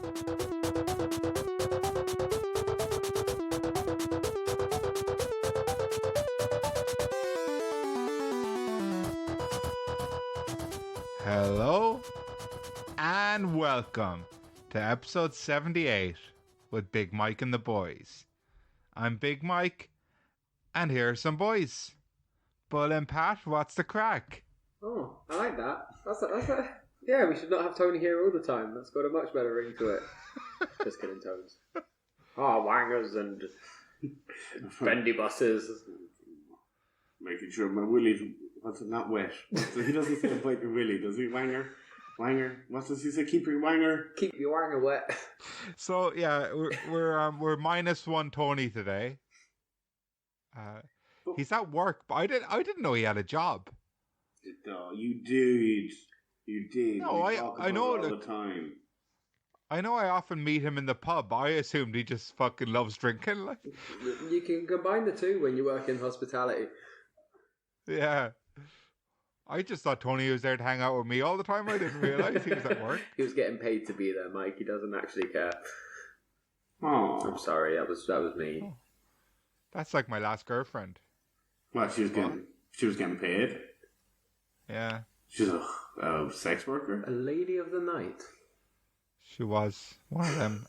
Hello and welcome to episode 78 with Big Mike and the boys. I'm Big Mike and here are some boys. Bull and Pat, what's the crack? Oh, I like that. Yeah, we should not have Tony here all the time. That's got a much better ring to it. Just kidding, Tones. Wangers and bendy buses. Making sure my willy wasn't not wet. So he doesn't say bite your willy, does he? Wanger? What does he say? Keep your wanger. Keep your wanger wet. So yeah, we're minus one Tony today. He's at work, but I didn't know he had a job. No, you did. You did. No, I know all the time. I know I often meet him in the pub. I assumed he just fucking loves drinking. Like. You can combine the two when you work in hospitality. Yeah. I just thought Tony was there to hang out with me all the time. I didn't realise he was at work. He was getting paid to be there, Mike. He doesn't actually care. Oh, I'm sorry. That was me. Oh. That's like my last girlfriend. Well, she was getting paid. Yeah. She's a sex worker. A lady of the night. She was one of them.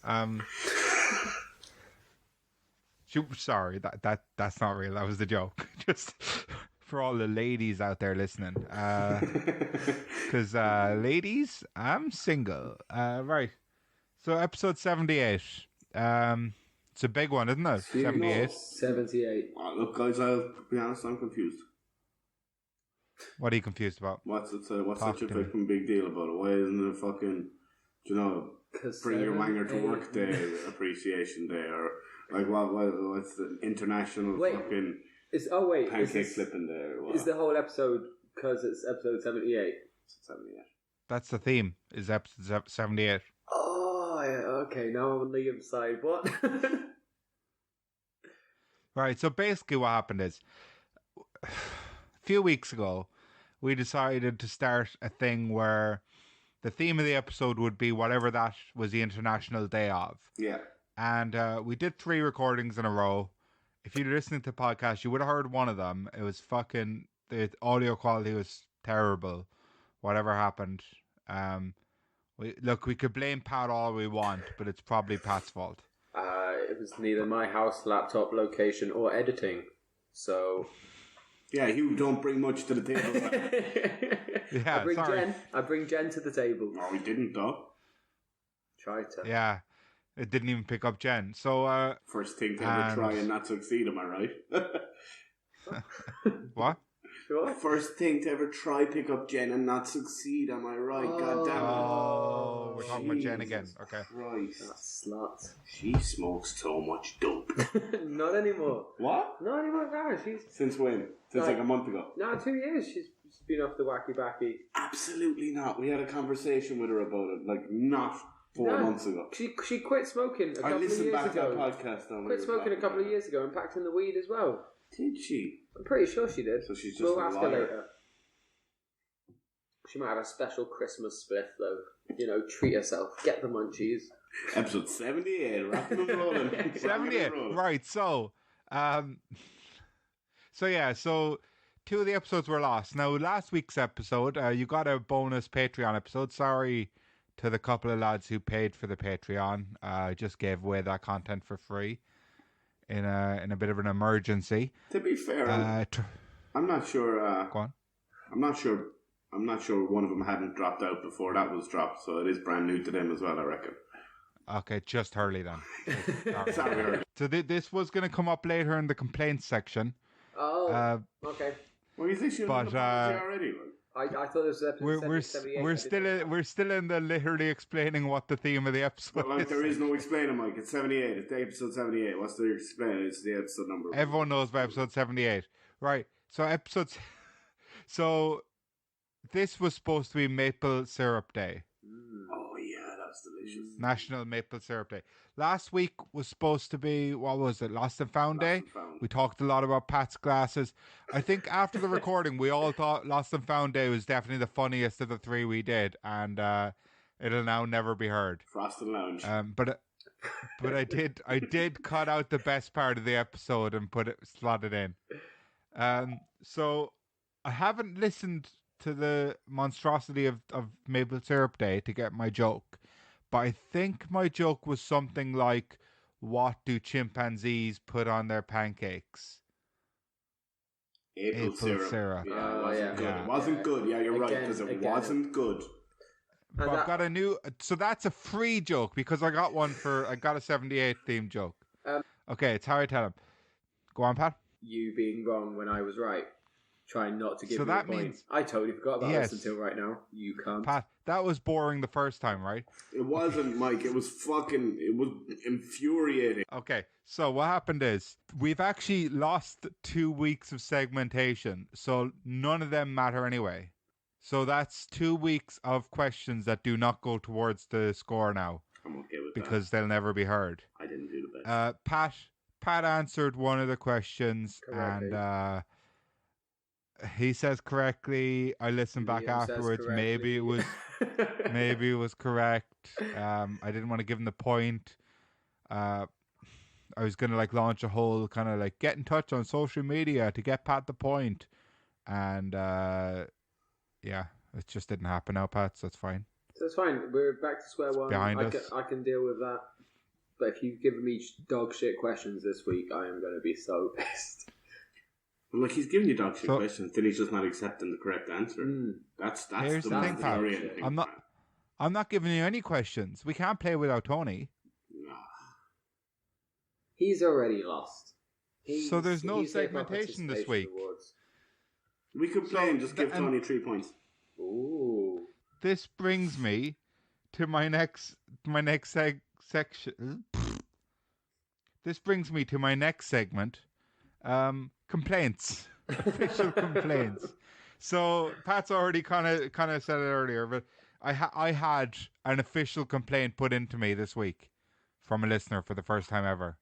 Sorry, that's not real. That was the joke. Just for all the ladies out there listening. Because ladies, I'm single. Right. So episode 78. It's a big one, isn't it? 78. 78. Look, guys, I'll be honest, I'm confused. What are you confused about? What's such a fucking big deal about it? Why isn't it fucking, bring your wanger to work day, appreciation day, or like what's the international fucking pancake flipping day? Or what? Is the whole episode because it's episode 78? 78. That's the theme. Is episode 78. Oh, okay. Now I'm on Liam's side. What? Right. So basically, what happened is, a few weeks ago, we decided to start a thing where the theme of the episode would be whatever that was the International Day of. Yeah. And we did 3 recordings in a row. If you're listening to the podcast, you would have heard one of them. It was fucking, the audio quality was terrible. Whatever happened. We could blame Pat all we want, but it's probably Pat's fault. It was neither my house, laptop, location, or editing. So... Yeah, you don't bring much to the table. Yeah, I bring Jen to the table. No, we didn't, though. Try to. Yeah, it didn't even pick up Jen. So, first thing to ever try and not succeed, am I right? What? Sure. First thing to ever try pick up Jen and not succeed, am I right? God damn it. Oh, we're talking about Jen again. Okay. Christ. That slut. She smokes so much dope. Not anymore. What? Not anymore, no. Since when? Since like a month ago? No, 2 years. She's been off the wacky backy. Absolutely not. We had a conversation with her about it, like not 4 months ago. She quit smoking a couple of years ago. I listened back to that podcast. Quit smoking a couple of years ago and packed in the weed as well. Did she? I'm pretty sure she did. So she's just we'll a ask her liar. later. She might have a special Christmas spliff though. Treat herself. Get the munchies. Episode 78. Rockin' and rolling. 78. Right. So, So 2 of the episodes were lost. Now, last week's episode, you got a bonus Patreon episode. Sorry to the couple of lads who paid for the Patreon. I just gave away that content for free in a bit of an emergency. To be fair, I'm not sure. Go on. I'm not sure one of them hadn't dropped out before that was dropped, so it is brand new to them as well, I reckon. Okay, just Hurley then. Sorry, Hurley. So this was going to come up later in the complaints section. Oh, okay. Well, you think she was already? I thought this was episode 78. We're still in the literally explaining what the theme of the episode But is. there is no explaining, Mike. It's 78. It's the episode 78. What's the explaining? It's the episode number. Everyone knows about episode 78. Right. So this was supposed to be Maple Syrup Day. Oh, yeah, that's delicious. National Maple Syrup Day. Last week was supposed to be, what was it, Lost and Found Day? We talked a lot about Pat's glasses. I think after the recording, we all thought Lost and Found Day was definitely the funniest of the 3 we did. And It'll now never be heard. Frosted Lounge. But I did cut out the best part of the episode and slot it in. So I haven't listened to the monstrosity of Maple Syrup Day to get my joke, but I think my joke was something like, "What do chimpanzees put on their pancakes?" Maple syrup. Yeah, it wasn't good. yeah. It wasn't good. Yeah, you're right, because it wasn't good. But I've got a new... So that's a free joke, because I got a 78 themed joke. Okay, it's how I tell him. Go on, Pat. You being wrong when I was right. Trying not to give So me a that point. means- I totally forgot about Yes. this until right now. You can't. Pat, that was boring the first time, right? It wasn't, Mike. It was infuriating. Okay, so what happened is we've actually lost 2 weeks of segmentation, so none of them matter anyway. So that's 2 weeks of questions that do not go towards the score now I'm okay with because they'll never be heard. that. I didn't do the best. Pat answered one of the questions, Correctly. and he says correctly. I listened back Liam says afterwards. correctly. Maybe it was correct. I didn't want to give him the point. I was gonna launch a whole kind of get in touch on social media to get Pat the point, and yeah, it just didn't happen now, Pat. So it's fine. So it's fine. We're back to square one. Behind us. I can deal with that. But if you've given me dog shit questions this week, I am going to be so pissed. Well, he's giving you dog shit questions, then he's just not accepting the correct answer. That's Here's the thing, Pat. I'm not giving you any questions. We can't play without Tony. He's already lost. So there's no segmentation this week. Awards. We could play and just give Tony 3 points. Ooh. This brings me to my next section. This brings me to my next segment. Complaints. Official complaints. So Pat's already kind of said it earlier, but I had an official complaint put into me this week from a listener for the first time ever.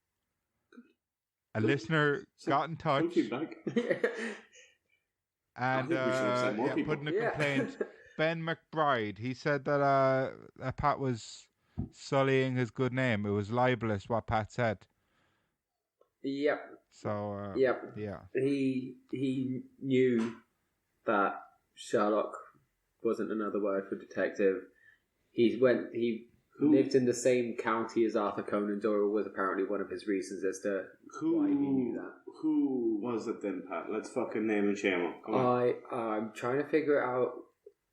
A listener got in touch and put in a complaint. Ben McBride, he said that Pat was sullying his good name. It was libelous what Pat said. Yep. So yep. Yeah. He knew that Sherlock wasn't another word for detective. He lived in the same county as Arthur Conan Doyle was apparently one of his reasons as to why he knew that. Who was it then, Pat? Let's fucking name and shame him. Come on. I'm trying to figure out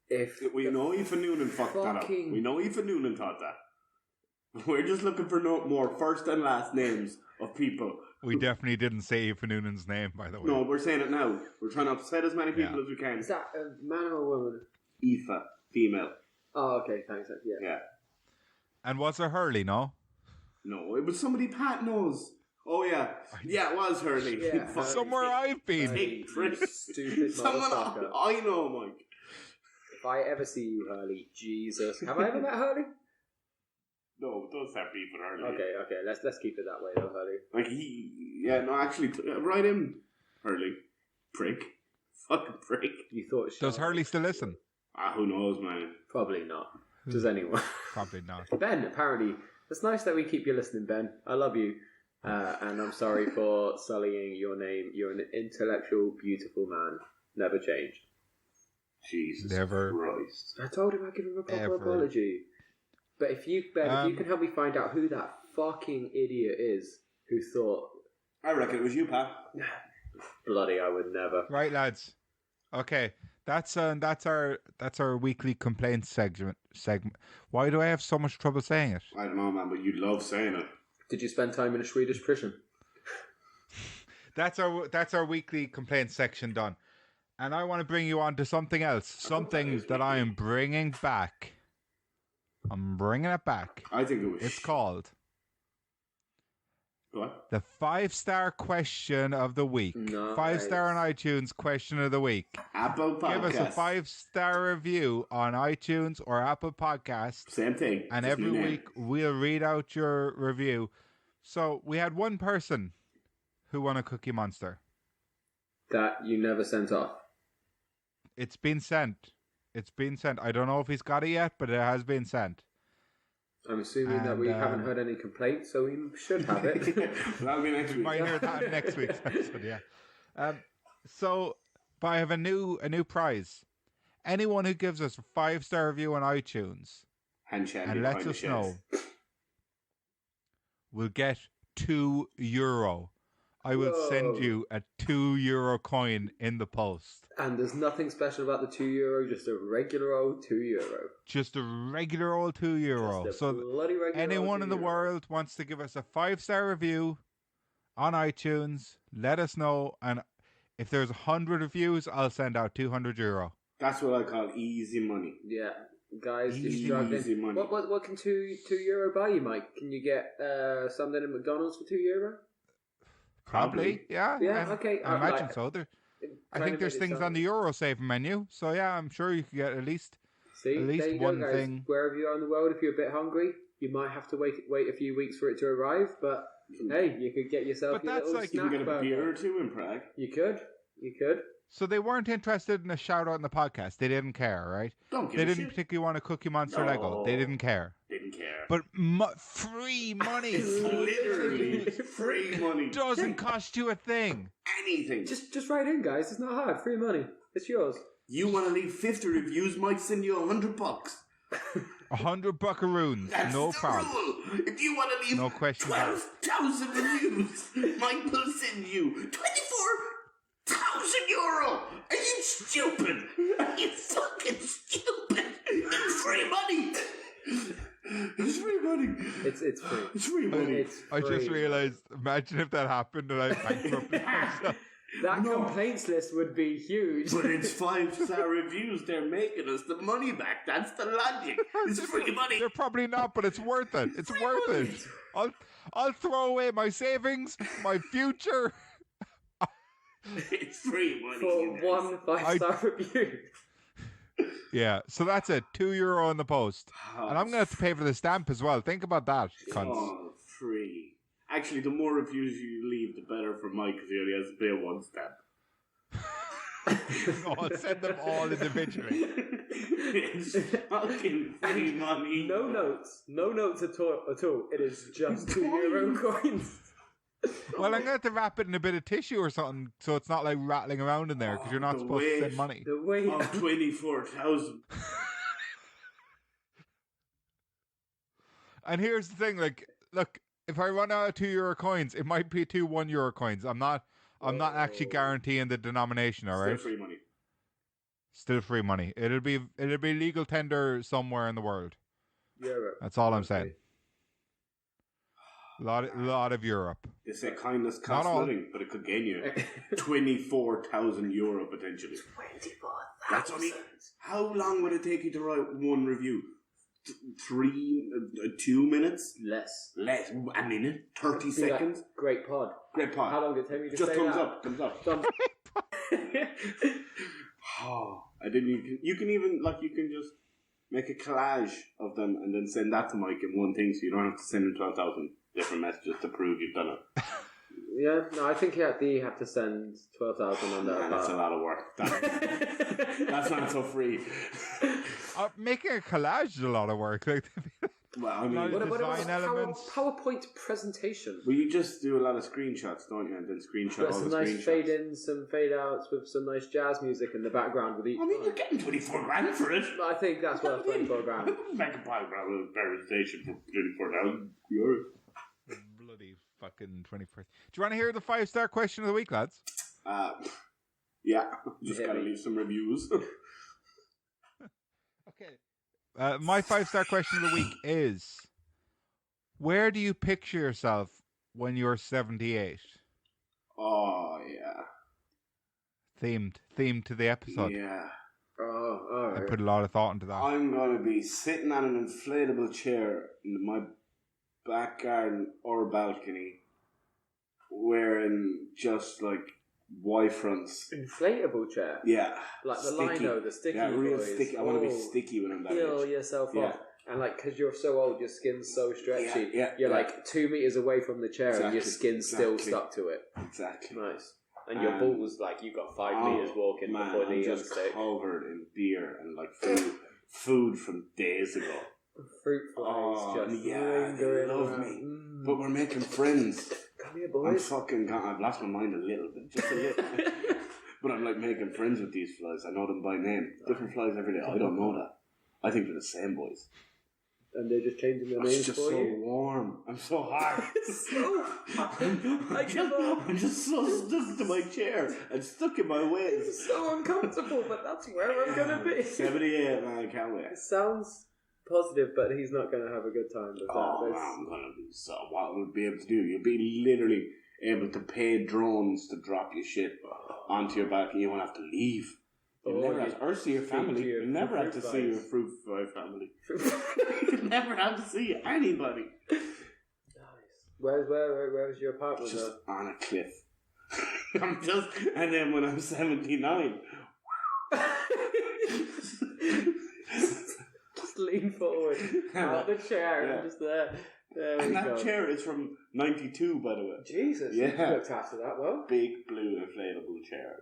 if... We know Ethan Noonan fucked that up. We know Ethan Noonan thought that. We're just looking for more first and last names of people. We definitely didn't say Ethan Noonan's name, by the way. No, we're saying it now. We're trying to upset as many people as we can. Is that a man or a woman? Aoife, female. Oh, okay, thanks. Yeah. And was it Hurley, no? No, it was somebody Pat knows. Oh, yeah. Yeah, it was Hurley. Yeah, somewhere I've been. Stupid Someone motherfucker. I know, Mike. If I ever see you, Hurley, Jesus. Have I ever met Hurley? No, don't start beefing Hurley. Okay. Let's keep it that way, though, Hurley. Actually, write him, Hurley. Prick. Fucking prick. You thought... Does Hurley still listen? Who knows, man. Probably not. Does anyone? Probably not. Ben, apparently. It's nice that we keep you listening, Ben. I love you. And I'm sorry for sullying your name. You're an intellectual, beautiful man. Never changed. Jesus Never. Christ. I told him I'd give him a proper apology. But if you can help me find out who that fucking idiot is who thought... I reckon it was you, Pat. Bloody, I would never. Right, lads. Okay, that's our weekly complaints segment. Why do I have so much trouble saying it? I don't know, man, but you love saying it. Did you spend time in a Swedish prison? That's our weekly complaints section done. And I want to bring you on to something else. Something that I am bringing back. I'm bringing it back. I think it was... It's called... What? The 5-star question of the week. Nice. 5-star on iTunes question of the week. Apple Podcast. Give us a 5-star review on iTunes or Apple Podcasts. Same thing. And every week we'll read out your review. So we had one person who won a Cookie Monster. That you never sent off. It's been sent. It's been sent. I don't know if he's got it yet, but it has been sent. I'm assuming that we haven't heard any complaints, so we should have it. That'll be next week. Might hear that next week's episode, yeah. So, but I have a new prize. Anyone who gives us a 5-star review on iTunes and lets us know will get €2. I will send you a €2 coin in the post. And there's nothing special about the €2, just a regular old €2. Just a regular old €2. So anyone in the world wants to give us a 5-star review on iTunes, let us know. And if there's 100 reviews, I'll send out €200. That's what I call easy money. Yeah. Guys, Easy money. What can €2 buy you, Mike? Can you get something at McDonald's for €2? Probably, yeah. Yeah, okay. I imagine so. I think there's things on the Euro saving menu, so yeah, I'm sure you could get at least one thing. Wherever you are in the world, if you're a bit hungry, you might have to wait a few weeks for it to arrive, but hey, you could get yourself a little snack. You can get a beer or two in Prague. You could. So they weren't interested in a shout out in the podcast. They didn't care, right? They didn't particularly want a Cookie Monster Lego. They didn't care. But free money. Literally free money. Doesn't cost you a thing. Anything. Just write in, guys. It's not hard. Free money. It's yours. You want to leave 50 reviews, Mike send you $100. 100 buckaroons. That's no the problem. Rule. If you want to leave no question 12,000 reviews, Mike will send you €24,000. Are you stupid? Are you fucking stupid? It's free money. It's free money. It's free. It's free money. I just realised, imagine if that happened and I bankrupted myself. That complaints list would be huge. But it's 5-star reviews. They're making us the money back. That's the logic. It's free money. They're probably not, but it's worth it. It's worth it. I'll throw away my savings, my future. It's free money. For one 5-star review. Yeah, so that's it. €2 in the post. And I'm going to have to pay for the stamp as well. Think about that, cunts. Oh, free. Actually, the more reviews you leave, the better for Mike, because he only has to pay one stamp. No, I'll send them all individually. It's fucking free money. No notes at all. It is just €2 coins. Well, I'm going to have to wrap it in a bit of tissue or something, so it's not like rattling around in there, because you're not supposed to send money. The weight of 24,000. And here's the thing, like, look, if I run out of €2 coins, it might be 2 €1 coins. I'm not actually guaranteeing the denomination, all right? Still free money. Still free money. It'll be legal tender somewhere in the world. Europe. That's all I'm saying. Lot of Europe. They say kindness costs nothing, but it could gain you €24,000 potentially. 24,000. That's only. How long would it take you to write one review? 2 minutes? Less. A minute? 30 seconds? Great pod. How long did it take me to just say thumbs that? Thumbs up. Oh, I didn't. You can even you can just make a collage of them and then send that to Mike in one thing, so you don't have to send him 12,000 different messages to prove you've done it. Yeah, no, I think you have to send 12,000 on that. That's a lot of work. That's not so free. Making a collage is a lot of work. Well, I mean, what about design elements? PowerPoint presentation? Well, you just do a lot of screenshots, don't you? And then screenshot all the some nice screenshots. fade-ins, some fade-outs with some nice jazz music in the background with each. I mean, you're getting 24 grand for it. I think that's worth 24 grand. Make a presentation for 24,000 euros. Bloody fucking 24th. Do you want to hear the 5-star question of the week, lads? Yeah. Just gotta leave some reviews. Okay. My 5-star question of the week is: where do you picture yourself when you're 78? Oh yeah. Themed to the episode. Yeah. Oh, all right. I put a lot of thought into that. I'm gonna be sitting on an inflatable chair in my back garden or balcony, wearing just like Y-fronts. Inflatable chair? Yeah. Like the Lino, the sticky real boys. sticky. I want to be sticky when I'm that Peel age. yourself off. And because you're so old, your skin's so stretchy. Yeah, you're 2 meters away from the chair and your skin's still stuck to it. Exactly. Nice. And your balls, like, you got 5 meters walking before the I'm just covered in beer and like food from days ago. Fruit flies just they love me. But we're making friends. Come here, boys. I've lost my mind a little bit, just a little. But I'm like making friends with these flies. I know them by name. Different flies every day. I don't know that. I think they're the same boys. And they're just changing their names for you? It's just so warm. I'm so hot. It's so hot. I'm just so stuck to my chair. I'm stuck in my ways. It's so uncomfortable, but that's where I'm going to be. 78, man. I can't wait. It sounds positive, but he's not going to have a good time with that. Man, I'm going to be so... What we'll be able to do, you'll be literally able to pay drones to drop your shit onto your back and you won't have to leave. You'll never have to see your family. You'll never have to see your fruit fly family. You'll never have to see anybody. Nice. Where's your apartment? Just on a cliff. And then when I'm 79, just lean forward out the chair and just there. There we go. That chair is from '92, by the way. Jesus, you looked after that well. Big blue inflatable chair.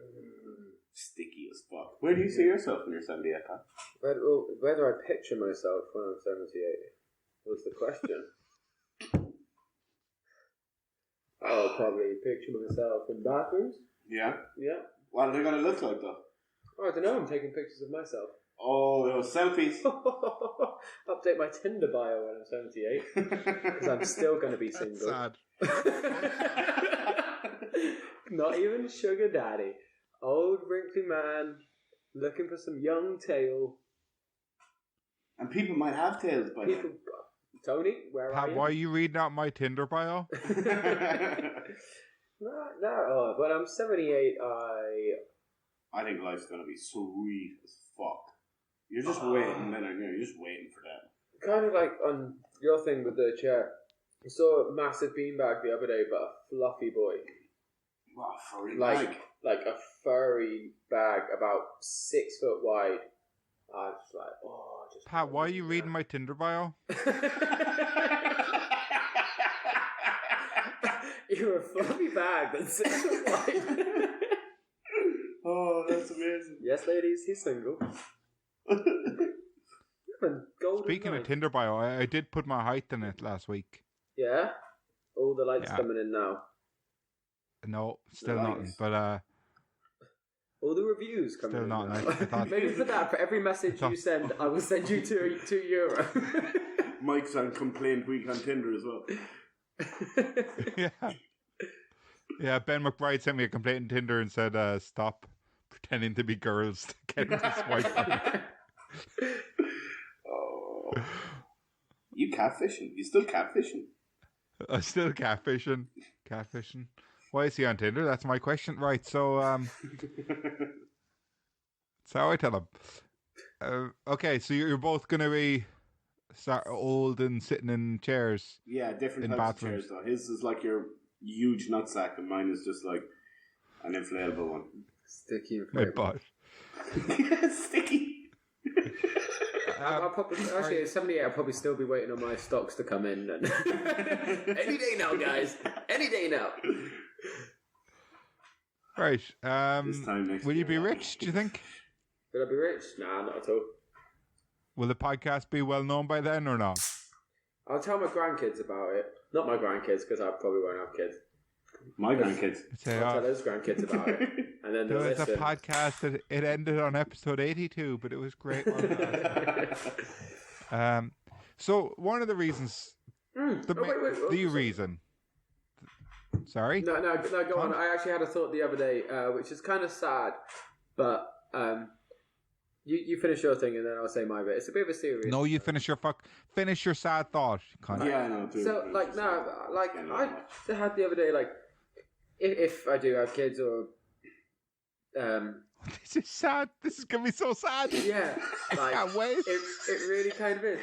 Sticky as fuck. Where do you see yourself when you're 78, Pat? Where do I picture myself when I'm 78? Was the question. I'll probably picture myself in bathrooms. Yeah? Yeah. What are they going to look like, though? Oh, I don't know. I'm taking pictures of myself. Oh, those selfies. Update my Tinder bio when I'm 78. Because I'm still going to be single. Sad. Not even sugar daddy. Old wrinkly man looking for some young tail. And people might have tails by now. Tony, where are you? Why are you reading out my Tinder bio? No. When I'm 78, I think life's gonna be sweet as fuck. You're just waiting, man. You're just waiting for that. Kind of like on your thing with the chair. I saw a massive beanbag the other day, but a fluffy boy. Wow, furry like a furry bag about 6 foot wide. I was like, Pat, why are you reading my Tinder bio? You're a fluffy bag that's 6 foot wide. Oh, that's amazing. Yes, ladies, he's single. Speaking of Tinder bio, I did put my height in it last week. Yeah? All the lights coming in now. No, still nothing. But all the reviews coming still in not. now. I thought, maybe for that, for every message you send, I will send you €2. Mike's on complaint week on Tinder as well. Yeah. Ben McBride sent me a complaint on Tinder and said, "Stop pretending to be girls to get him to swipe." Oh, you catfishing? You still catfishing? I'm still catfishing. Why is he on Tinder? That's my question. Right, so that's how I tell him. Okay, so you're both going to be old and sitting in chairs. Yeah, different in types bathrooms. of chairs though. His is like your huge nutsack and mine is just like an inflatable one. Sticky My butt. Sticky. I'll probably, actually, at 78, I'll probably still be waiting on my stocks to come in. And any day now, guys. Any day now. Right. This time next will you be year. rich, do you think? Will I be rich? Nah, not at all. Will the podcast be well known by then or not? I'll tell my grandkids about it. Not my grandkids, because I probably won't have kids. My grandkids. I'll tell those grandkids about it. And then there they'll was listen. a podcast that it ended on episode 82, but it was great. So one of the reasons, the reason. Sorry? No, go on. I actually had a thought the other day, which is kind of sad, but you finish your thing and then I'll say my bit. It's a bit of a serious. No, you finish your sad thought. Yeah, I know. Too. So, I had the other day, like, if I do have kids or this is sad. This is gonna be so sad. Yeah, like, I can't wait. It really kind of is.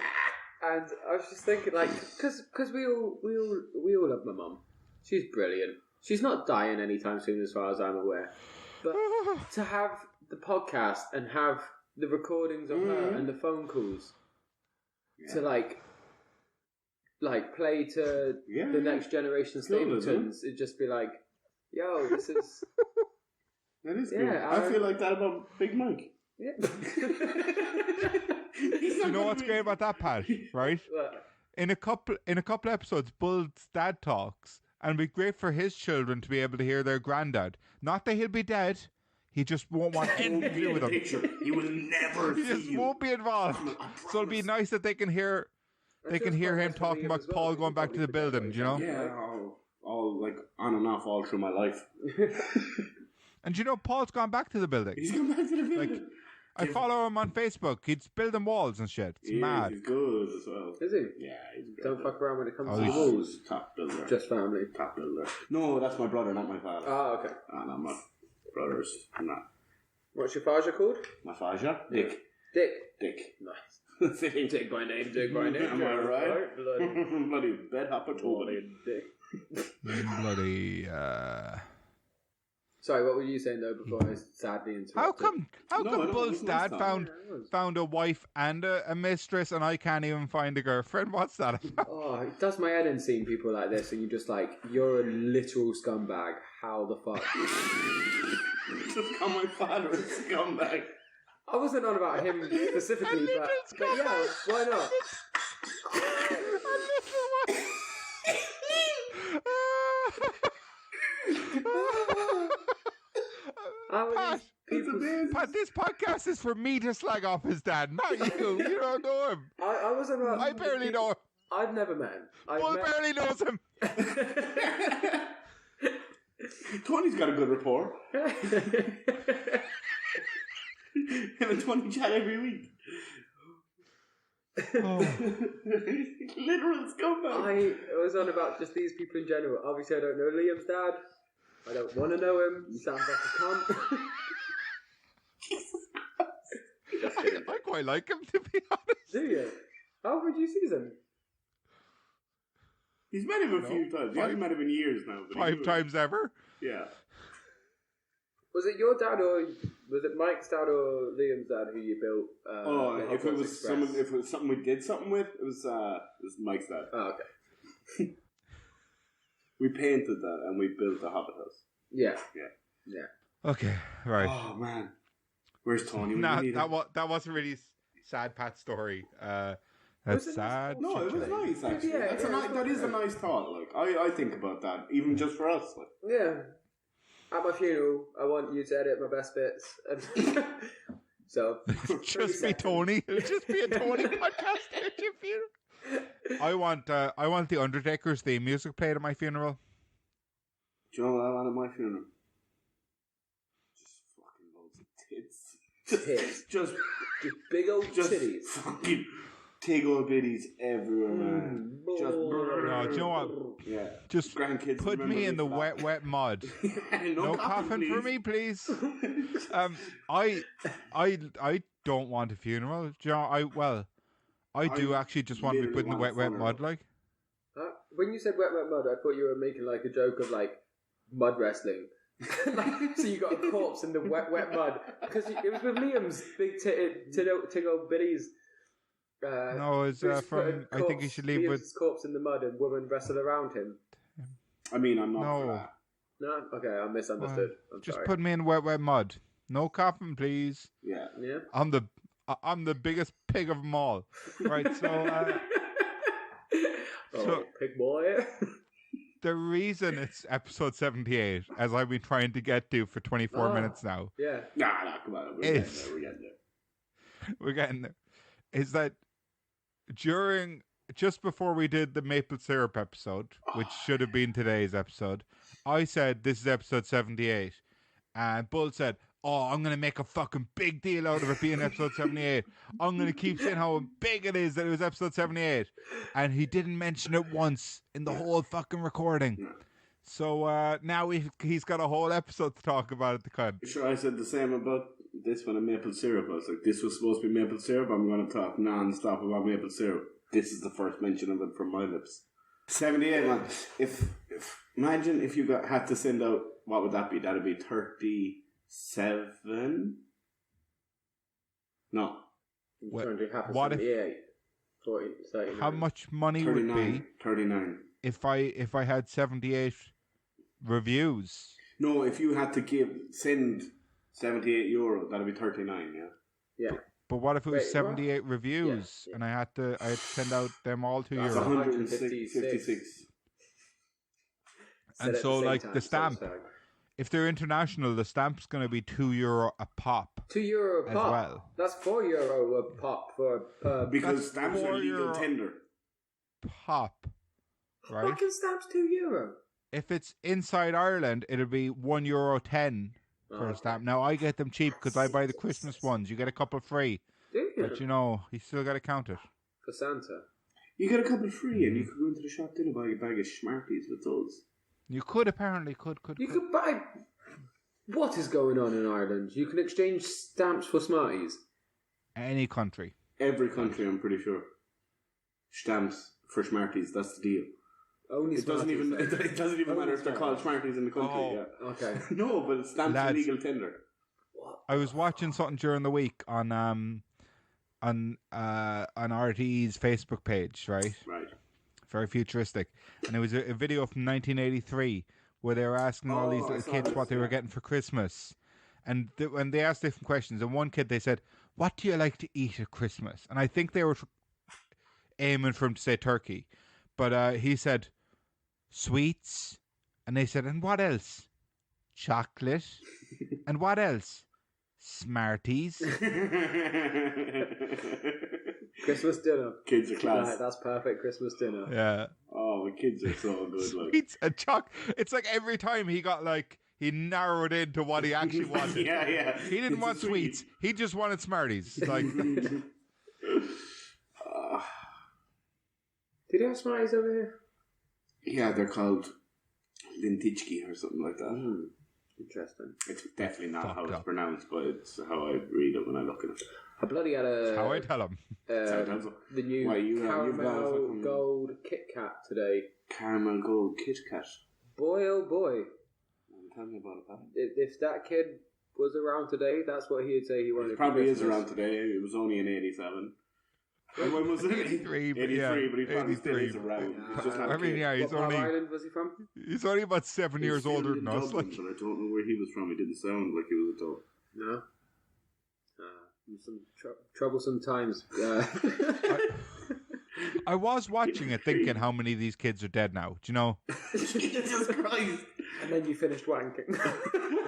And I was just thinking, like, because we all love my mum. She's brilliant. She's not dying anytime soon, as far as I'm aware. But to have the podcast and have the recordings of her and the phone calls to like play to the next generation Stapletons, it'd just be like, yo, this is... That is Yeah, good. I feel like that about Big Mike. Yeah. You know what's great about that, Pat? Right? In a couple episodes, Bull's dad talks, and it'd be great for his children to be able to hear their granddad. Not that he'll be dead. He just won't want anything to do with him. He will never He see just you. won't be involved. So it'd be nice that they can hear him talking about Paul going back to the building, you know? Yeah, all like on and off all through my life. And you know, Paul's gone back to the building. He's gone back to the building. Like, I follow him on Facebook. He's building walls and shit. It's mad. He's good as well. Is he? Yeah, he's good. Don't fuck around when it comes Oh, to he's- walls. Top builder. Just family. Top builder. No, that's my brother, not my father. Oh, okay. Not my brothers. I'm not. What's your father called? My father? Dick. Dick. Dick. Nice. Dick by name, Dick by name. Am I right? Bloody, Bloody bed hopper bloody Tony. Dick. Bloody. Sorry, what were you saying though before I sadly interrupted? How come No, Bull's it's dad not. found a wife and a mistress, and I can't even find a girlfriend? What's that about? Oh, it does my head in seeing people like this, and you're just like, you're a literal scumbag. How the fuck? Just call my father a scumbag. I wasn't on about him specifically, but yeah, why not? How are Pat, these people? Pat, this podcast is for me to slag off his dad, not you. You don't know him. I wasn't about. I barely know him. I've never met him. Bull barely knows him. Tony's got a good rapport. Him and Tony chat every week. Oh. Literal scumbag. I was on about just these people in general. Obviously, I don't know Liam's dad. I don't want to know him. He sounds like a cunt. Just kidding. I quite like him, to be honest. Do you? How would you see them? He's met him a few times. He hasn't met him in years now. But 5 times ever. Yeah. Was it your dad or was it Mike's dad or Liam's dad who you built? The If it Hogwarts was Express? if it was something we did something with, it was Mike's dad. Oh, okay. We painted that and we built the Hobbit house. Yeah. Yeah. Yeah. Okay, right. Oh man, where's Tony? We Nah, need him. that was a really sad Pat story. Was That's it sad. No, it was shit. nice actually. Yeah, That's yeah, that is a nice thought. Like I think about that even just for us. Like. Yeah. At my funeral, I want you to edit my best bits. And so, Just be Tony. It'll just be a Tony podcast at your funeral. I want the Undertaker's theme music played at my funeral. Do you know what I want at my funeral? Just fucking loads of tits. Tits. Just big old just titties. fucking tiggle bitties everywhere, man. Just No, do you know what? yeah. Just Grandkids put remember me in the for that. wet mud. no coffin for me, please. I don't want a funeral. Do you know, I do actually just want to be put in the literally wet want a mud, funeral. like. When you said wet mud, I thought you were making like a joke of like mud wrestling. So you got a corpse in the wet mud because it was with Liam's big tiggle biddies. No, it's from. I think you should leave with. Liam's corpse in the mud and women wrestle around him. I mean, I'm not No. for that. No, okay, I misunderstood. I'm Just sorry. put me in wet mud. No coffin, please. Yeah. Yeah. I'm the biggest pig of them all. Right, so Oh, pig boy. the reason it's episode 78, as I've been trying to get to for 24 Oh. minutes now, Yeah. Nah, come on. We're getting there. is that just before we did the maple syrup episode, which should have been today's episode, I said this is episode 78, and Bull said, "Oh, I'm gonna make a fucking big deal out of it being episode 78. I'm gonna keep saying how big it is that it was episode 78," and he didn't mention it once in the whole fucking recording. So now he's got a whole episode to talk about it. The cunt. Sure, I said the same about this one of maple syrup. I was like, this was supposed to be maple syrup. I'm going to talk non-stop about maple syrup. This is the first mention of it from my lips. 78, man. Imagine if you had to send out, what would that be? That'd be 37? No. What- What what if- 78, 40, 39. How much money would be 39. if I had 78 reviews? No, if you had to send €78, that'd be 39. Yeah. Yeah. But what if it was Wait, 78 reviews Yeah. and I had to send out them all to That's you? 156. And so, like, the stamp, if they're international, the stamp's going to be €2 a pop. €2 a as pop. well. That's €4 a pop for Because That's stamps are legal €4 tender. Pop, right? Fucking stamps €2. If it's inside Ireland, it'll be €1.10 for a stamp. Now, I get them cheap because I buy the Christmas ones. You get a couple free. Do you? But, you still got to count it. For Santa. You get a couple free, and you could go into the shop and buy a bag of Smarties with those. You could, apparently. You could buy... What is going on in Ireland? You can exchange stamps for Smarties. Any country. Every country, I'm pretty sure. Stamps for Smarties, that's the deal. Only It doesn't even matter if they're called Smarties in the country. Oh. Yeah. Okay. No, but stamps are Lads. legal tender. I was watching something during the week on RTE's Facebook page, right? Right. Very futuristic. And it was a video from 1983 where they were asking all these I little saw kids this, what they were yeah. getting for Christmas. And when they asked different questions, and one kid, they said, "What do you like to eat at Christmas?" And I think they were aiming for him to say turkey. But he said, "Sweets." And they said, "And what else?" "Chocolate." "And what else?" "Smarties." Christmas dinner. Kids are class. Right, that's perfect Christmas dinner. Yeah. Oh, the kids are so good. Like. Sweets and choc. It's like every time he got he narrowed into what he actually wanted. yeah. He didn't It's want a sweet. sweets. He just wanted Smarties. Like, Did you have Smarties over here? Yeah, they're called Lintichki or something like that. Interesting. It's definitely not how Fucked it's up. pronounced, but it's how I read it when I look at it. I bloody had how I tell him. the new Why, you've got a caramel fucking- gold Kit Kat today. Caramel Gold Kit Kat. Boy, oh boy. Tell me about it, Pat. If that kid was around today, that's what he'd say he wanted. It probably for is Christmas. around today. It was only in 87. And when was it? 83, 83, yeah, but he probably still 83. is around. He's just I not a mean, kid. yeah, What he's part of only Ireland was he from? about 7 years He's older filmed than in us. Dublin, Like, but I don't know where he was from. He didn't sound like he was a dog. No. Some troublesome times. I was watching it thinking how many of these kids are dead now. Do you know? Jesus Christ! And then you finished wanking.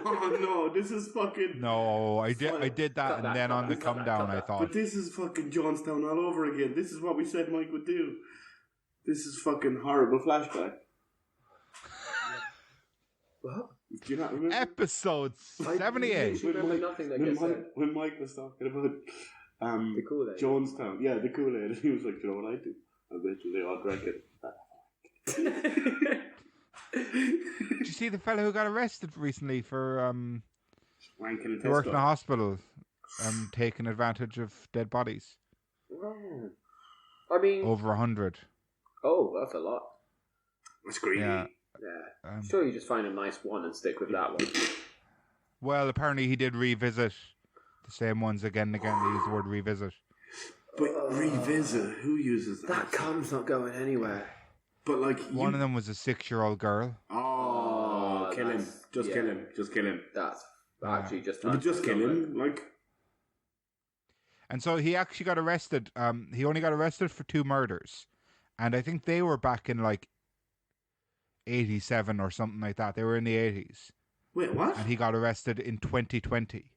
Oh no, this is fucking... No, I did that, and then on the come down, I thought, But this is fucking Jonestown all over again. This is what we said Mike would do. This is fucking horrible flashback. What? Do you not remember? episode 78. Remember nothing that gets said. When Mike was talking about The Kool-Aid. Jonestown, yeah, the Kool-Aid, he was like, "Do you know what I do? I bet you they all drank it." Did you see the fellow who got arrested recently for Wanking in he worked in a Tesco. hospital taking advantage of dead bodies? Oh. I mean, Over 100. that's a lot. It's greedy. Yeah. Yeah. Sure, you just find a nice one and stick with that one. Well, apparently he did revisit the same ones again and again. They used the word revisit. But revisit, who uses that? That cum's not going anywhere. But like One of them was a 6-year-old girl. Oh, kill him! that's- Just yeah. kill him! Just kill him! That's actually just... But just kill him! Like And so he actually got arrested. He only got arrested for 2 murders. And I think they were back in like 87 or something like that. They were in the 80s. wait, what? And he got arrested in 2020.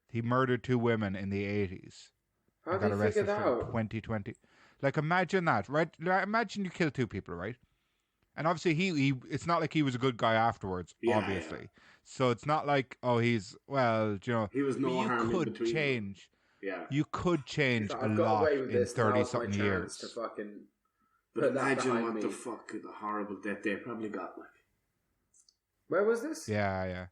He murdered 2 women in the 80s. How and did got you arrested figure that for out? 2020. Like, imagine that, right? Like, imagine you kill 2 people, right? And obviously, he it's not like he was a good guy afterwards, Yeah, obviously. yeah. So it's not like, oh, he's, well, you know, He was no but harm you in could between. change. Yeah. You could change So a I've got lot away with in this. Now's 30-something my years. chance to fucking But put that imagine behind what me. the fuck the horrible death they probably got. Like, Where was this? Yeah.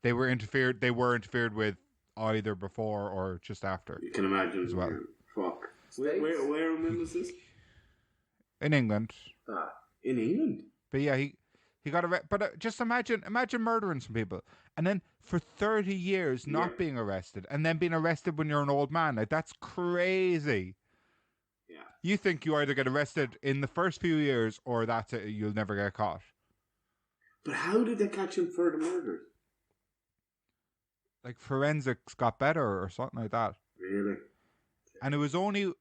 They were interfered with either before or just after. you can imagine As well. Fuck. States? Where was this? In England. Ah, In England. But yeah, he got arrested. But just imagine murdering some people, and then for 30 years not Yeah. being arrested, and then being arrested when you're an old man. Like, that's crazy. Yeah. You think you either get arrested in the first few years, or that's it, you'll never get caught. But how did they catch him for the murders? Like forensics got better or something like that. Really? And it was only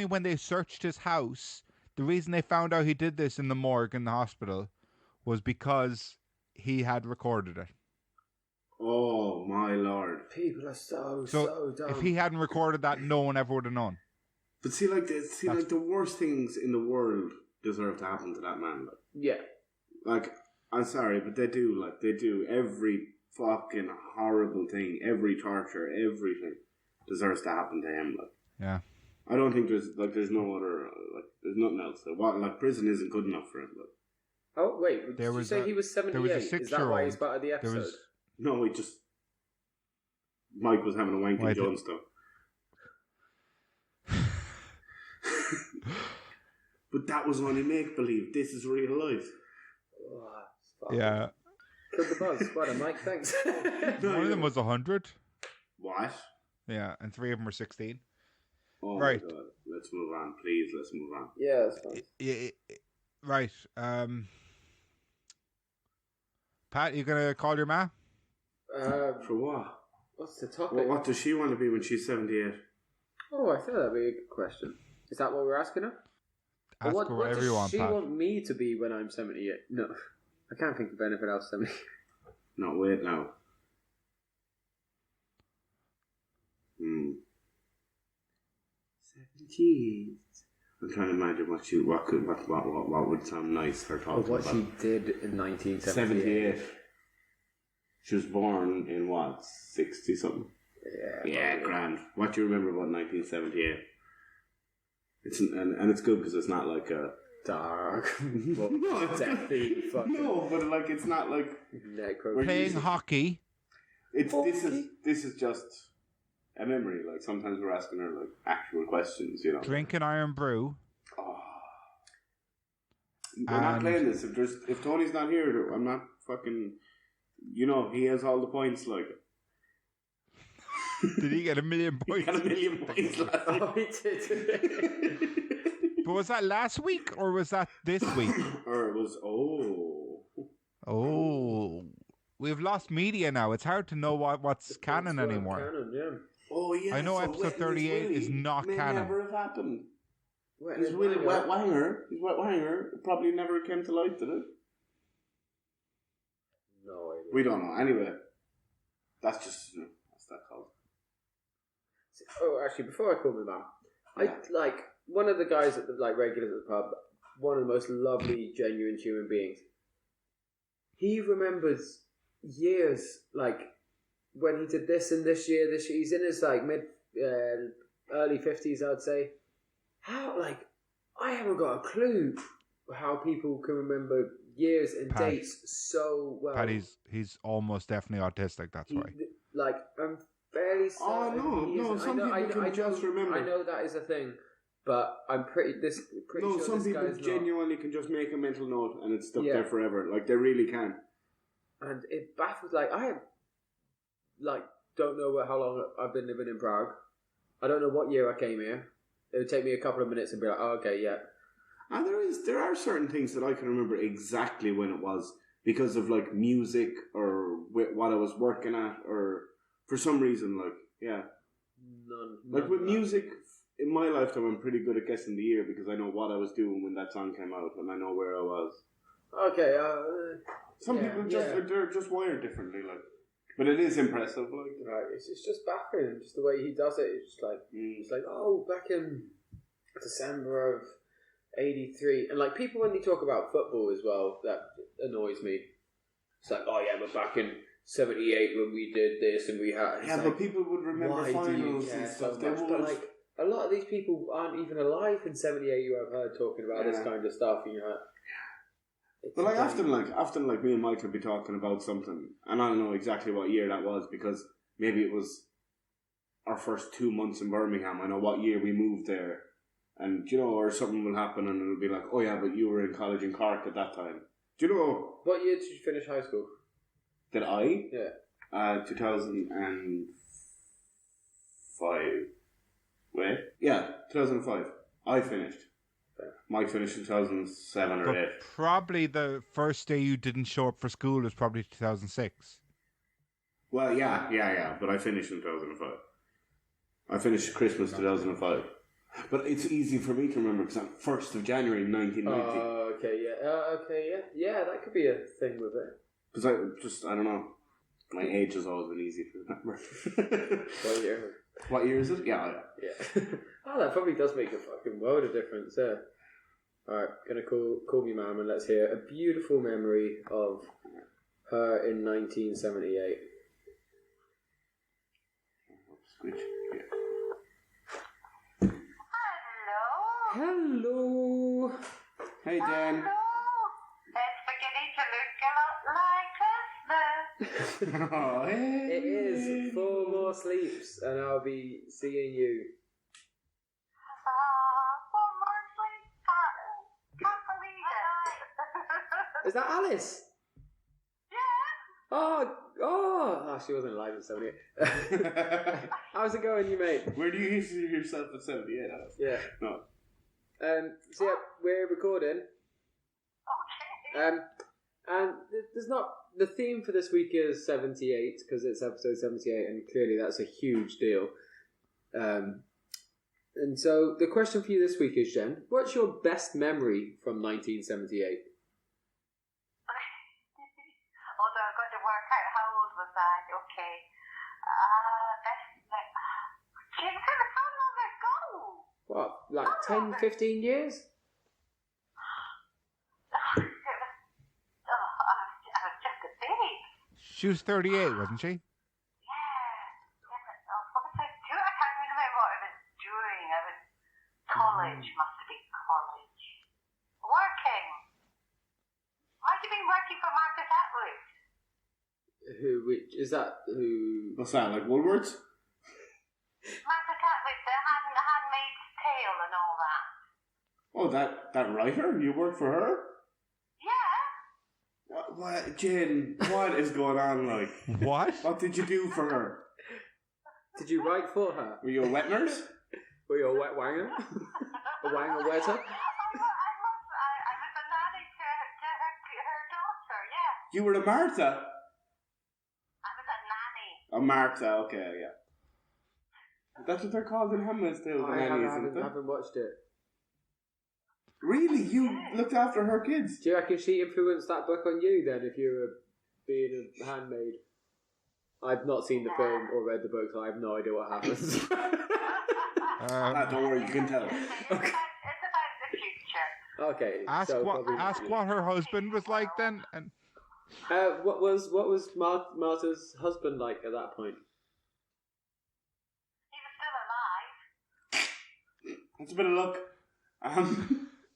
when they searched his house. The reason they found out he did this in the morgue in the hospital was because he had recorded it. Oh my lord! People are so dumb. If he hadn't recorded that, no one ever would have known. But see, like the worst things in the world deserve to happen to that man. Like. Yeah. Like, I'm sorry, but they do. Like, they do every fucking horrible thing, every torture, everything deserves to happen to him. Like, yeah. I don't think there's no other there's nothing else. Like, prison isn't good enough for him. Like. Oh wait, did you say he was 78? There was a 6-year-old. Is that why he's part of the episode? No, Mike was having a wank in Jonestown. But that was only make believe. This is real life. Oh, yeah. Killed the buzz. Well, Mike, thanks. One of them was 100. What? Yeah, and 3 of them were 16. Oh right. My God. Let's move on, please. Let's move on. Yeah, that's fine. Right. Pat, you gonna call your ma? For what? What's the topic? What does she want to be when she's 78? Oh, I thought that'd be a good question. Is that what we're asking her? Ask her whatever you want, Pat. What does she want me to be when I'm 78? No, I can't think of anything else 78. No, wait now. I'm trying to imagine what would sound nice her talking what about. she did in 1978. 78. She was born in what, 60 something? Yeah, grand. What do you remember about 1978? It's good because it's not like a dark, no, deathy, fucking no, but like it's not like playing hockey. This is just a memory. Like sometimes we're asking her like actual questions, you know. Drinking Iron Brew. Oh. We're not playing this. If Tony's not here, I'm not fucking. You know, he has all the points. Like, did he get 1 million points? He got 1 million points last week. Oh, he did. But was that last week or was that this week? Or it was we've lost media now. It's hard to know what's canon anymore. Canon, yeah. Oh yeah. I know so episode 38 is not may canon. Never have happened. His Wet Wanger probably never came to light, did it? No idea. We don't know. Anyway, what's that called? Oh, actually, before I call my mum, I like one of the guys at the regulars at the pub. One of the most lovely, genuine human beings. He remembers years, like when he did this and this year. He's in his mid, early 50s, I'd say. How I haven't got a clue how people can remember years and dates so well. Pat, he's almost definitely autistic. That's why. I'm fairly certain. Oh no! Some people can just remember. I know that is a thing, but I'm pretty no, sure some this people guy's genuinely can just make a mental note and it's stuck there forever. Like they really can. And it baffles. I have don't know how long I've been living in Prague. I don't know what year I came here. It would take me a couple of minutes and be like, oh, okay, yeah. And there are certain things that I can remember exactly when it was because of music or what I was working at or for some reason None. With music in my lifetime I'm pretty good at guessing the year because I know what I was doing when that song came out and I know where I was. Okay. Some people they're just wired differently but it is impressive Right, it's just baffling just the way he does it. It's just it's oh, back in December of 83, and people when they talk about football as well, that annoys me. It's oh yeah, but back in 78 when we did this and we had but people would remember finals and stuff. So much, but a lot of these people aren't even alive in 78 you have heard talking about this kind of stuff, and you're like, but often me and Mike would be talking about something, and I don't know exactly what year that was because maybe it was our first 2 months in Birmingham. I know what year we moved there, and or something will happen, and it'll be like, oh yeah, but you were in college in Cork at that time. Do you know what year did you finish high school? Did I? Yeah. 2005. Wait, yeah, 2005. I finished. Might finish in 2007 or But 8. probably the first day you didn't show up for school was probably 2006. Well, yeah. But I finished in 2005. I finished Christmas 2005. But it's easy for me to remember because I'm 1st of January 1990. Oh, okay, yeah. Yeah, that could be a thing with it. Because I don't know. My age has always been easy to remember. What year? What year is it? Yeah. Oh, that probably does make a fucking world of difference, yeah. Alright, gonna call me mum and let's hear a beautiful memory of her in 1978. Squidge. Hello! Hey, Jen. It's beginning to look a lot like Christmas. Oh, hey. It is 4 more sleeps and I'll be seeing you. One more sleep. Can't believe it. Is that Alice? Yeah. Oh, she wasn't alive in 78. How's it going, you mate? Where do you see yourself at 78, Alice? Yeah. No. So yeah, we're recording. Okay. And there's not the theme for this week is 78 because it's episode 78, and clearly that's a huge deal. And so the question for you this week is, Jen, what's your best memory from 1978? Although I've got to work out how old was I. Okay. It was so long ago. What, like 10, 15 years? I was just a baby. She was 38, wasn't she? What was I doing? I can't even remember what I was doing. I was college, must have been college. Working. Might have been working for Marcus Atwood. Which is that? Who? What's that, like Woolworths? Marcus Atwood, the Handmaid's Tale and all that. Oh, that writer? You work for her? Yeah. What, Jen, what is going on, like? What? What did you do for her? Did you write for her? Were you a wet nurse? Were you a wet wanger? A wanger wetter? I was a nanny to her daughter, yeah. You were a Martha? I was a nanny. A Martha, okay, yeah. That's what they're called in Handmaid's Tale, the I nannies, isn't it? haven't watched it. Really? You looked after her kids? Do you reckon she influenced that book on you then, if you were being a handmaid? I've not seen the film or read the book, so I have no idea what happens. Don't worry, you can tell. It's about the future. Okay. Ask so what probably- what her husband was like then, and What was Martha's husband like at that point? He was still alive. That's a bit of luck.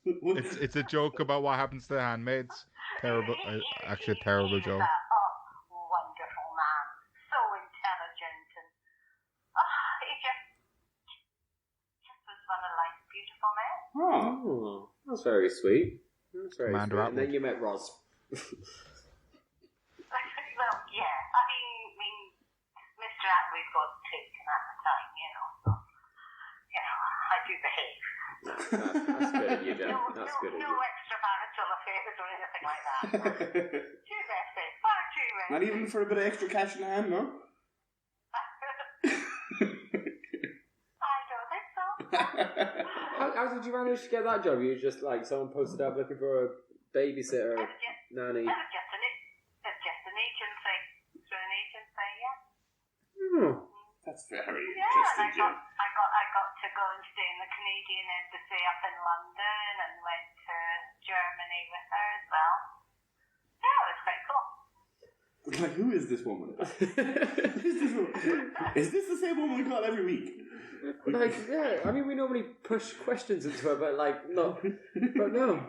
it's a joke about what happens to the handmaids. Terrible, actually a terrible joke. Oh, wonderful man. So intelligent and he just was one of life's beautiful men. Oh. Oh, that's very sweet. That's very Commander sweet. And then Atwood. you met Roz. Well, yeah. I mean, Mr. Atwood was taken at the time, so, I do behave. That's good of you, Jen. That's good of No you. extramarital affairs or anything like that. Too messy. Far too messy. Not even for a bit of extra cash in hand, no? I don't think so. How did you manage to get that job? You just like someone posted up looking for a babysitter, nanny. It was just an agency. Through an agency, yeah. Hmm. That's very Yeah, interesting, and Jen. I got to go and stay in the Canadian embassy up in London and went to Germany with her as well. Yeah, it was quite cool. Like, who is this woman? Is this the same woman we call every week? Like, yeah, I mean, we normally push questions into her, but like, no. But no.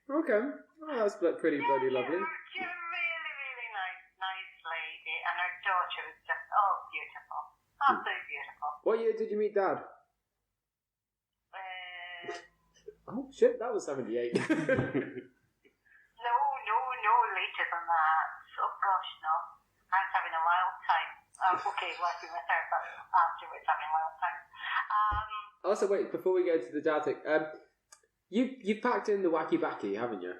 Okay. Oh, that's pretty bloody lovely. She's a really, really nice lady, and her daughter was just, beautiful. Absolutely beautiful. What year did you meet Dad? Oh, shit, that was 78. No, later than that. Oh gosh, no. I was having a wild time. Okay, working with her, but afterwards having a wild time. Also, wait, before we go to the dad thing, You've packed in the wacky backy, haven't you? I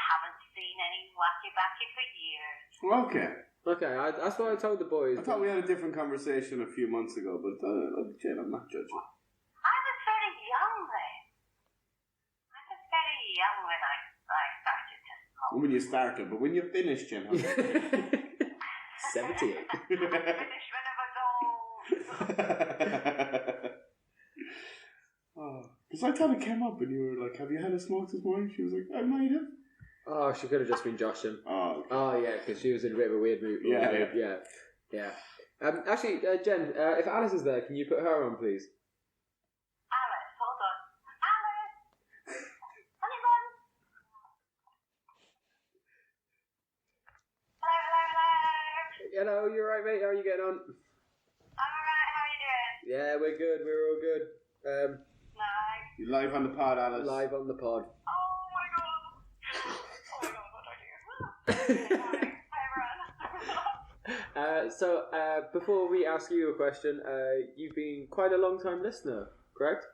haven't seen any wacky backy for years. Okay. Okay, that's what I told the boys. I thought we had a different conversation a few months ago, but Jane, I'm not judging. I was very young then. I was very young when I started to smoke. When you started, but when you finished, Jen, how 78. I finished when I was old. Because I thought it came up and you were like, have you had a smoke this morning? She was like, I might have. Oh, she could have just been joshing. Oh, okay. Oh, yeah, because she was in a bit of a weird mood. Yeah. Actually, Jen, if Alice is there, can you put her on, please? Alice, hold on. Alice! Honey bun! Hello. Hello, you alright, mate? How are you getting on? I'm alright, how are you doing? Yeah, we're good. We're all good. Nice. You're live on the pod, Alice. Live on the pod. Oh my god, what do I do? Hi, everyone. So, before we ask you a question, you've been quite a long time listener, correct?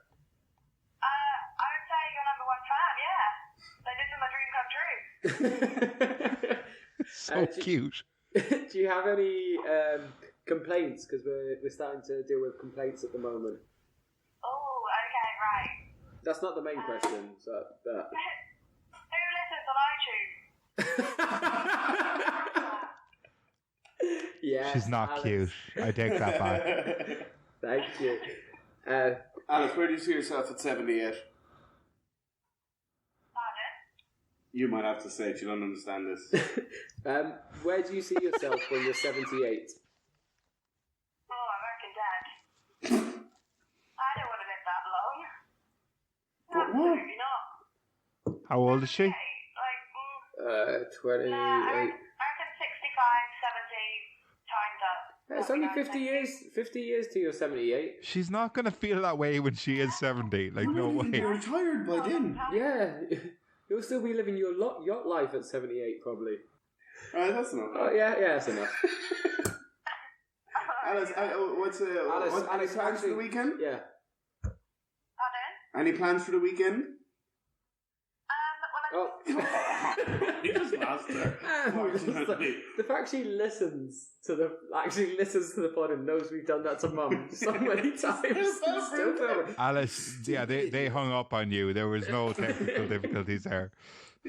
I would say you're number one fan, yeah. Like, this is my dream come true. So cute. Do you have any complaints? Because we're starting to deal with complaints at the moment. Oh, okay, right. That's not the main question. So, but... Who listens on iTunes? yeah, She's not Alice. cute. I take that back. Thank you. Alice, where do you see yourself at 78? Pardon? You might have to say it, you don't understand this. Where do you see yourself when you're 78? Oh, American Dad. I don't want to live that long. What? Absolutely not. How old is she? Okay, like, 28. I reckon 65, 70, timed up. It's only 50 years. 50 years to your 78. She's not going to feel that way when she is 70. Like, no way. You're retired by then. Yeah, you'll still be living your yacht life at 78, probably. Alright, that's enough. Oh yeah, that's enough. Alice, what's any plans for actually- the weekend? Yeah. Pardon? Any plans for the weekend? Well, Oh. You just lost her. The fact she listens to the pod and knows we've done that to Mum so many times. Still filming. Alice, yeah, they hung up on you. There was no technical difficulties there.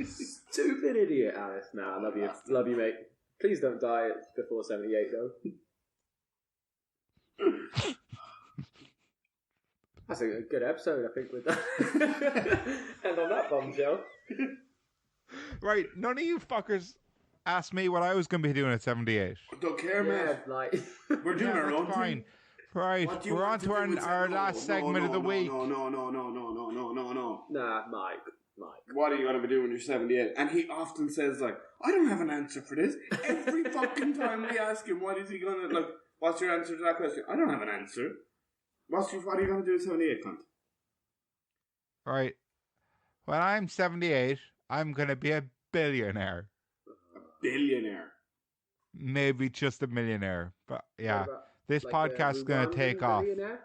Stupid idiot, Alice. Nah, I love you, mate. Please don't die before 78, though. That's a good episode, I think, with that. And on that bombshell. Right, none of you fuckers asked me what I was going to be doing at 78. Don't care, Yeah, man. like... We're doing our own fine. thing. Right, What do you we're want on to to do with our no, last segment of the week. No. Nah, Mike. What are you going to be doing when you're 78? And he often says, like, I don't have an answer for this. Every fucking time we ask him, what is he going to, like, what's your answer to that question? I don't have an answer. What are you going to do at 78, cunt? Right, when I'm 78, I'm going to be a billionaire. Billionaire. Maybe just a millionaire. But yeah, What about, this like, podcast is going to Rwandan take off. billionaire?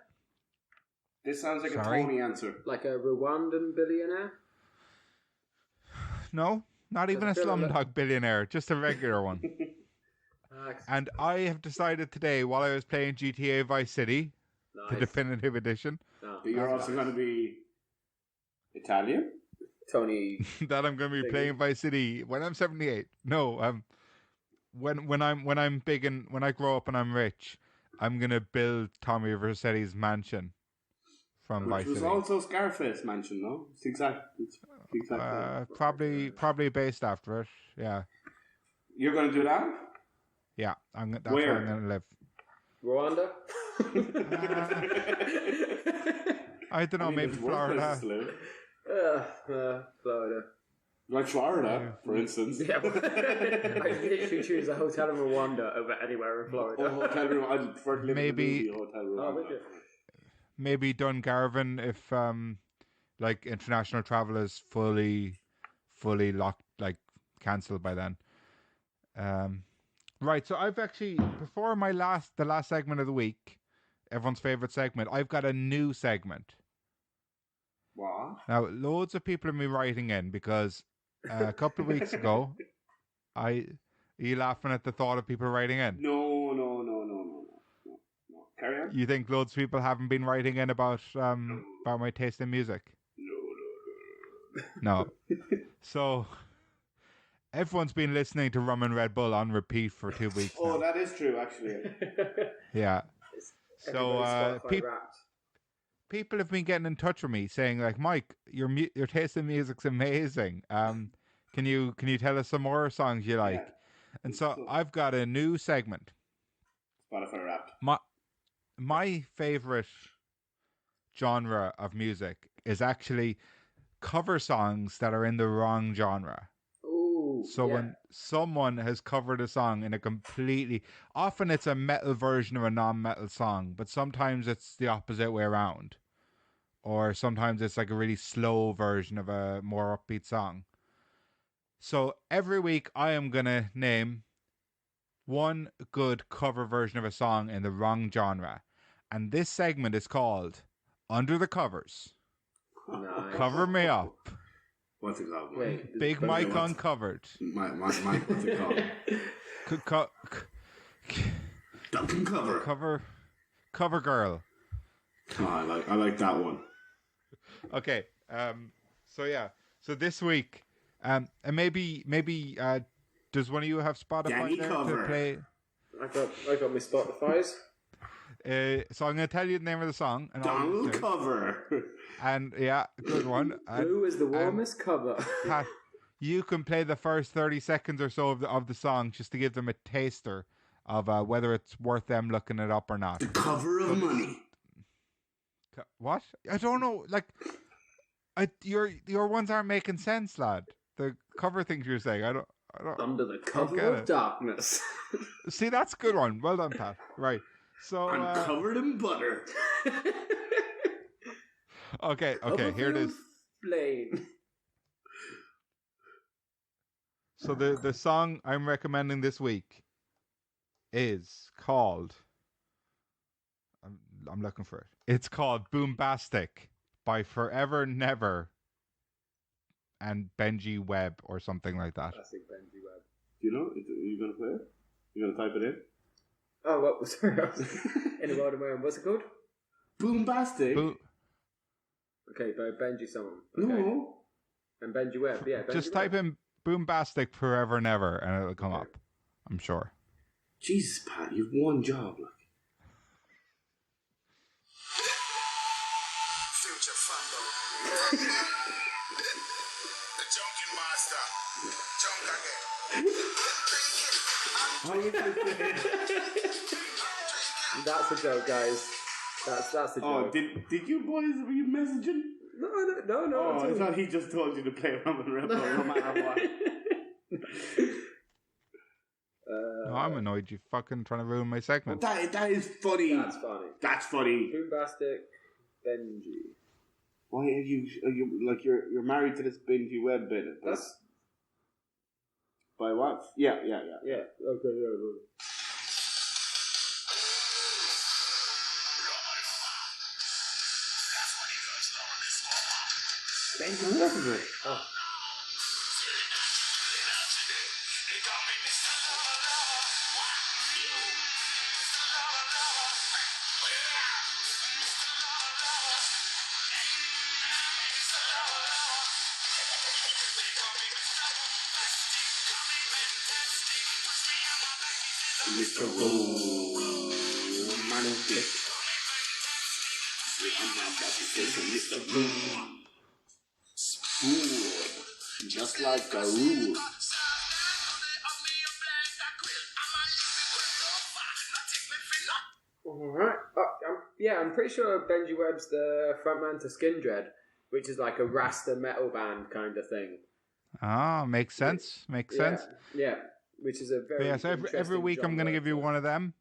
This sounds like Sorry? a Tony answer. Like a Rwandan billionaire? No, not even a I feel like slumdog billionaire, just a regular one. And I have decided today, while I was playing GTA Vice City, the Nice. definitive edition, No, But you're that's also nice. going to be Italian? Tony. that I'm going to be Big. playing Vice City when I'm 78. No, when I'm big and when I grow up and I'm rich, I'm going to build Tommy Vercetti's mansion from Which Vice was City. also Scarface mentioned, no? It's exactly. Probably based after it. Yeah, You're going to do that? yeah. That's Where? where I'm going to live. Rwanda? I don't know, maybe there's worse places Florida. to live. Florida. Like Florida, for instance. Yeah, I literally choose a hotel in Rwanda over anywhere in Florida. Hotel room. I'd prefer to live Maybe- in the movie hotel room. Oh, would you? Maybe Dungarvan if like international travel is fully locked, like cancelled by then. Right, so I've actually before the last segment of the week, everyone's favorite segment, I've got a new segment. What? Now, loads of people have been writing in because a couple of weeks ago, are you laughing at the thought of people writing in? No. Carry on. You think loads of people haven't been writing in about my taste in music? No. So everyone's been listening to Rum and Red Bull on repeat for 2 weeks now. Oh, that is true, actually. Yeah. So Spotify Wrapped. people have been getting in touch with me saying like, Mike, your taste in music's amazing. Can you tell us some more songs you like? Yeah. And so I've got a new segment. Spotify Wrapped. My favorite genre of music is actually cover songs that are in the wrong genre. Ooh, So when someone has covered a song in a completely, often it's a metal version of a non-metal song, but sometimes it's the opposite way around. Or sometimes it's like a really slow version of a more upbeat song. So every week I am going to name one good cover version of a song in the wrong genre. And this segment is called Under the Covers. Nice. Cover me up. What's it called? Wait, Big Mike Uncovered. Mike, what's it called? Duncan Cover. Cover Girl. Oh, I like that one. Okay. So this week, and maybe does one of you have Spotify Danny there Cover. to play? I got my Spotify's. So I'm going to tell you the name of the song. And all you Donald do- Cover. And yeah, good one. And, Blue is the warmest cover. Pat, you can play the first 30 seconds or so of the song just to give them a taster of whether it's worth them looking it up or not. The cover of money. What? I don't know. Like, your ones aren't making sense, lad. The cover things you're saying, I don't. Under the get cover of it. darkness. See, that's a good one. Well done, Pat. Right. So. I'm covered in butter. Okay. Here it is. Flame. So the song I'm recommending this week is called. I'm looking for it. It's called Boombastic by Forever Never and Benji Webb or something like that. Classic Benji Webb. Do you know? Are you going to play it? You going to type it in? Oh, what was in a world of my own. What's it called? Boombastic? Okay, by Benji someone. Okay. No. And Benji Webb, yeah. Benji Just Webb. type in Boombastic Forever Never and it'll come Okay. up. I'm sure. Jesus, Pat, you've one job. Like. Future Fambo. The Junkin Master. Junk again. That's a joke, guys. That's a joke. Oh, did you boys, were you messaging? No. Oh, I thought he just told you to play Roman Rebel no matter what. No, I'm annoyed you fucking trying to ruin my segment. That is funny. That's funny. That's funny. Boombastic Benji. Why are you like you're married to this Benji Webb bit? That's by what? Yeah. yeah. Okay, yeah. Benji Webb. Oh. Mr. Romantic. Mr. Boom. Smooth. Just like a rule. Alright. I'm pretty sure Benji Webb's the frontman to Skindred, which is like a Rasta metal band kind of thing. Ah, makes sense. Makes sense. Yeah, which is a But very yeah, so every interesting week I'm going to genre give you to- one of them.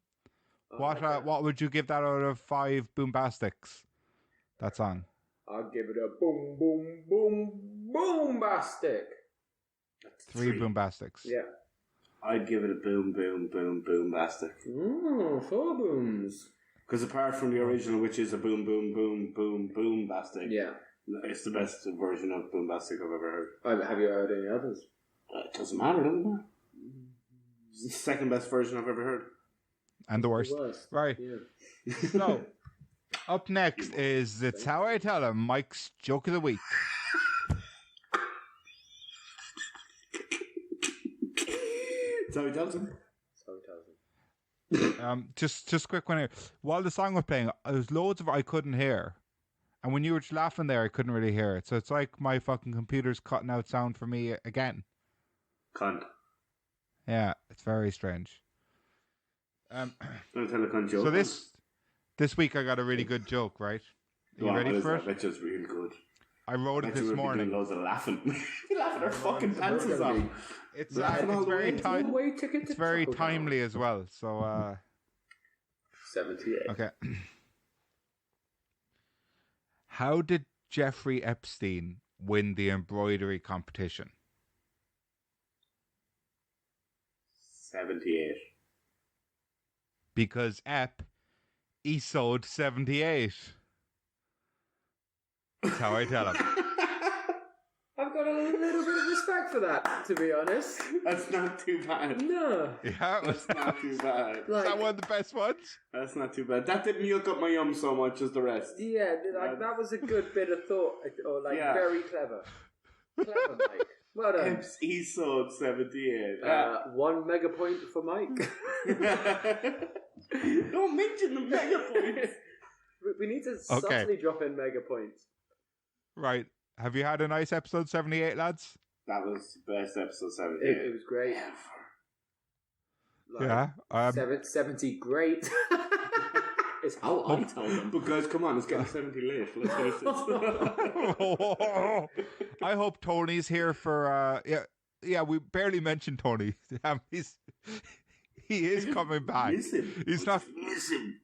What would you give that out of 5 Boombastics? That song. I'll give it a boom, boom, boom, boombastic. 3 Boombastics. Yeah. I'd give it a boombastic. 4 booms. Because apart from the original, which is a boombastic, Yeah. It's the best version of Boombastic I've ever heard. Have you heard any others? It doesn't matter, doesn't it? It's the second best version I've ever heard. And the worst. Right. Yeah. So, up next is It's How I Tell Him, Mike's Joke of the Week. That's how he tells him. Just quick one here. While the song was playing, there's loads of it I couldn't hear. And when you were laughing there, I couldn't really hear it. So it's like my fucking computer's cutting out sound for me again. Cunt. Yeah, it's very strange. Don't tell a cunt joke. So this week I got a really good joke, right? Are you ready for it? That's just real good. I wrote it this morning. Loads of laughing. We're laughing our fucking pants off. It's It's very timely as well. So 78. okay. How did Jeffrey Epstein win the embroidery competition? 78. Because he sold 78. That's how I tell him. I've got a little bit of respect for that, to be honest. That's not too bad. No. Yeah, That's not too bad. is that one of the best ones? That's not too bad. That didn't yuck up my yum so much as the rest. Yeah, that was a good bit of thought. Or very clever. Clever, Mike. Well done. He sold 78. 1 mega point for Mike. Don't mention the mega points. We need to subtly drop in mega points. Right. Have you had a nice episode 78, lads? That was the best episode 78. It was great. Yeah. 70 great. It's how I tell them. But guys, come on, it's getting 70 late. Let's finish this. I hope Tony's here for yeah, we barely mentioned Tony. He is coming back. Miss him. He's not Miss him.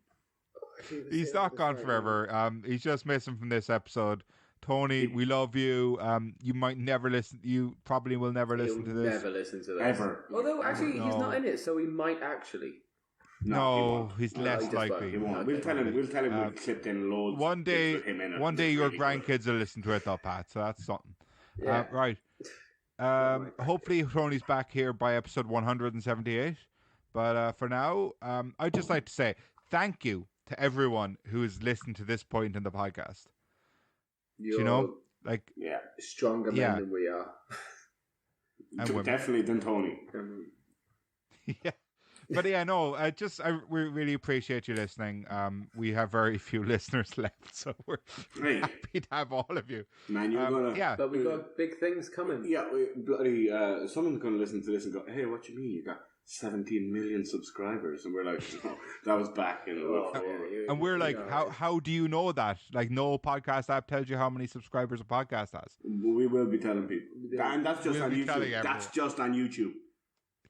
he's not gone forever. He's just missing from this episode. Tony, we love you. You might never listen. You probably will never listen to this. Never listen to this. Ever. Although, actually, he's not in it, so he might actually. No, he's less likely. He won't. We'll tell him. We'll clipped in loads. One day, your really grandkids will listen to it, though, Pat. So that's something. Yeah. Right. Hopefully, Tony's back here by episode 178. But for now, I'd just like to say thank you to everyone who has listened to this point in the podcast. Stronger men than we are. And definitely than Tony. Yeah. But yeah, no, we really appreciate you listening. We have very few listeners left, so we're happy to have all of you. Man, you're gonna... Yeah. But we got big things coming. Yeah, someone's gonna listen to this and go, hey, what you mean? You got 17 million subscribers. And we're like, no, that was back in and we're like, how do you know that? Like, no podcast app tells you how many subscribers a podcast has. We will be telling people. And that's just on YouTube. That's just on YouTube.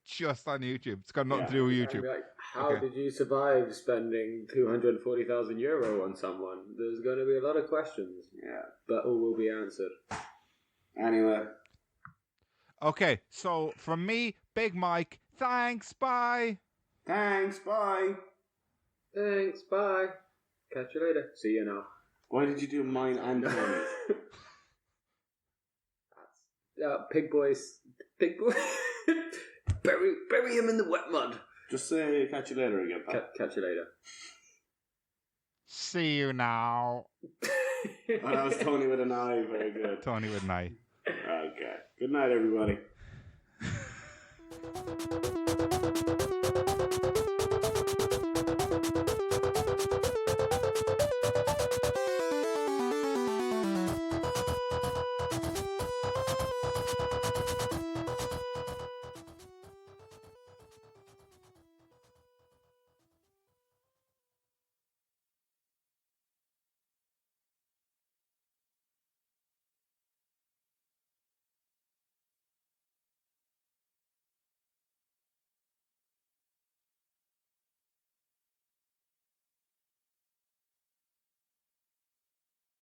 Just on YouTube. It's got nothing to do with YouTube. Like, how did you survive spending €240,000 on someone? There's going to be a lot of questions. Yeah. But all will be answered. Anyway. Okay, so from me, Big Mike, thanks, bye. Thanks, bye. Thanks, bye. Catch you later. See you now. Why did you do mine and Tony? Pig boys. Bury him in the wet mud. Just say catch you later again, Pat. Catch you later. See you now. That was Tony with an eye. Very good. Tony with an eye. Okay. Good night, everybody.